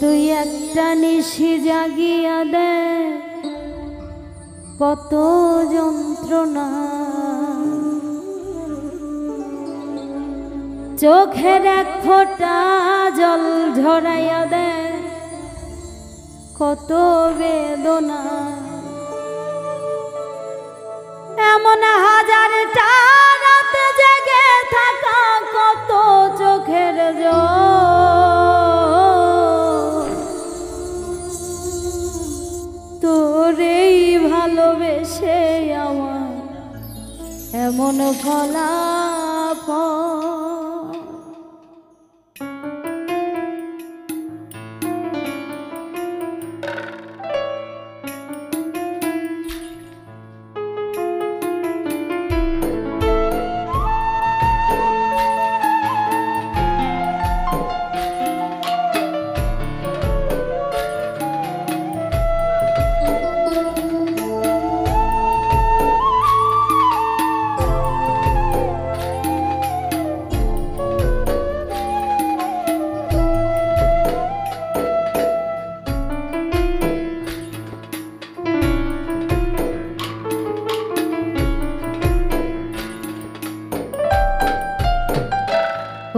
তুই একটা নিশি জাগিয়া দে কত যন্ত্রণা, চোখের এক ফোঁটা জল ঝরাইয়া দে কত বেদনা। এমন হাজারটা রাত জেগে থাকা কত চোখের জল, তোরেই ভালোবেসে আমার এমন ফলাফল।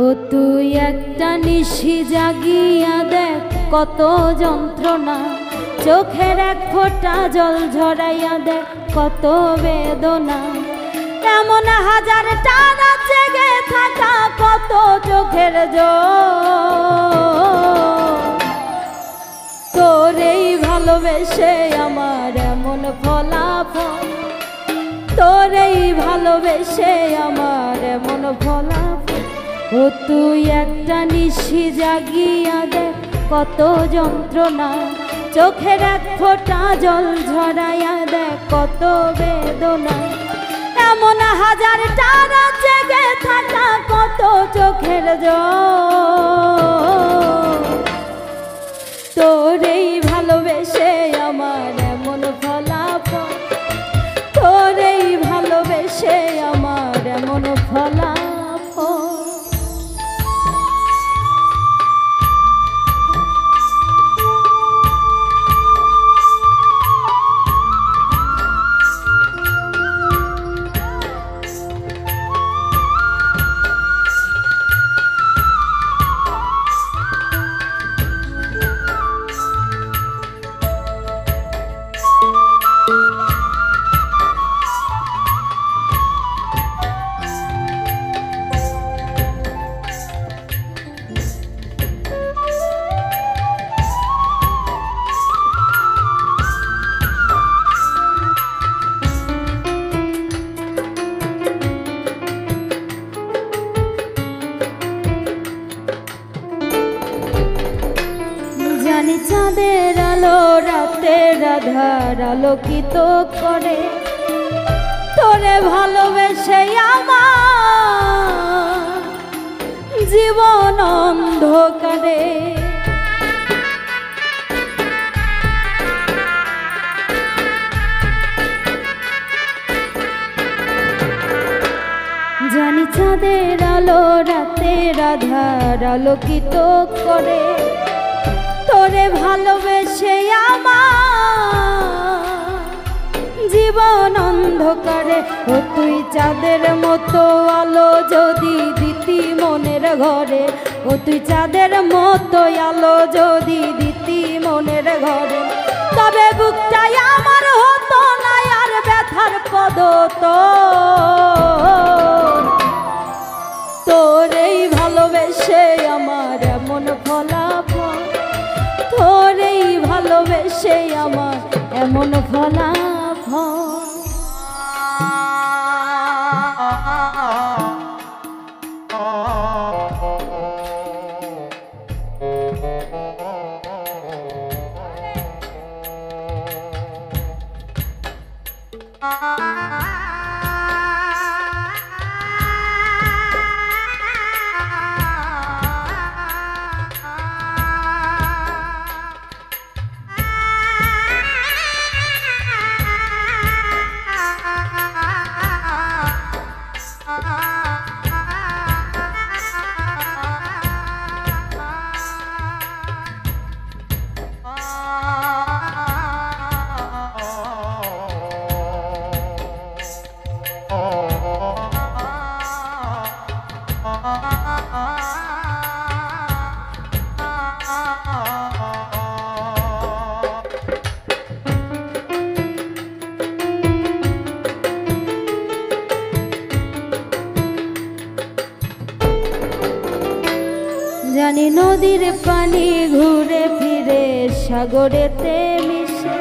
ও তুই একটা নিশি জাগিয়া দেখ কত যন্ত্রণা, চোখের এক ফোঁটা জল ঝরাইয়া দেখ কত বেদনা। এমন হাজারটা রাত জেগে থাকা কত চোখের জল, তোরেই ভালোবেসে আমার এমন ফলাফল, তোরেই ভালোবেসে আমার এমন ফলাফল। ও তুই একটা নিশি জাগিয়া দে কত যন্ত্রণা, চোখের এক ফোঁটা জল ঝরাইয়া দে কত বেদনা। এমন হাজারটা রাত জেগে থাকা কত চোখের জল, তোরেই ভালোবেসে আমার এমন ফলাফল, তোরেই ভালোবেসে আমার এমন ফলাফল। জানি চাঁদের আলো রাতের আধার আলোকিত করে, তোরে ভালোবেসে আমার জীবন অন্ধকারে। জানি চাঁদের আলো রাতের আধার আলোকিত করে, তোরে ভালোবেসে আমার জীবন অন্ধকারে। ও তুই চাঁদের মতো আলো যদি দিতি মনের ঘরে, ও তুই চাঁদের মতো আলো যদি দিতি মনের ঘরে, তবে বুকটাই আমার হতো না আর ব্যথার পদত। তোরেই ভালোবেসে আমার এমন ফলাফল, তোরেই ভালোবেসে আমার এমন ফলাফল। নদীর পানি ঘুরে ফিরে সাগরেতে মিশে,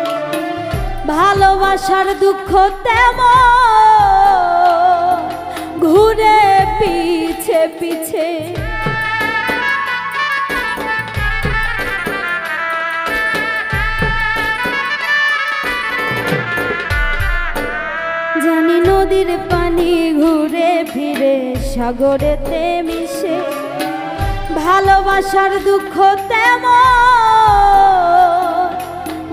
ভালোবাসার দুঃখ তেমন ঘুরে পিছে পিছে। জানি নদীর পানি ঘুরে ফিরে সাগরেতে মিশে, ভালোবাসার দুঃখ তেমন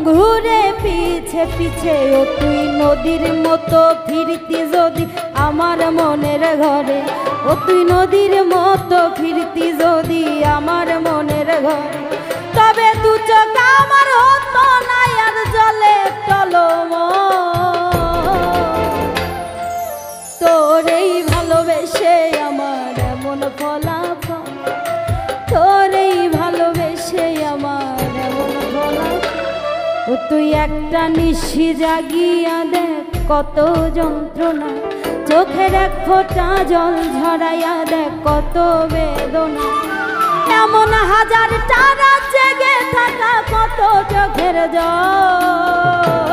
ঘুরে পিছে পিছে। ও তুই নদীর মতো ফিরতি যদি আমার মনের ঘরে, ও তুই নদীর মতো ফিরতি যদি আমার মনের ঘরে, তবে দু চোখ আমার হতো না আর জলে টলম। তোরেই ভালোবেসে আমার এমন ফলাফল, তোরেই ভালোবেসে আমার এমন ফলাফল। ও তুই একটা নিশি জাগিয়া দেখ কত যন্ত্রণা, চোখের এক ফোঁটা জল ঝরাইয়া দেখ কত বেদনা। এমন হাজার টানা জেগে থাকা কত চোখের জল।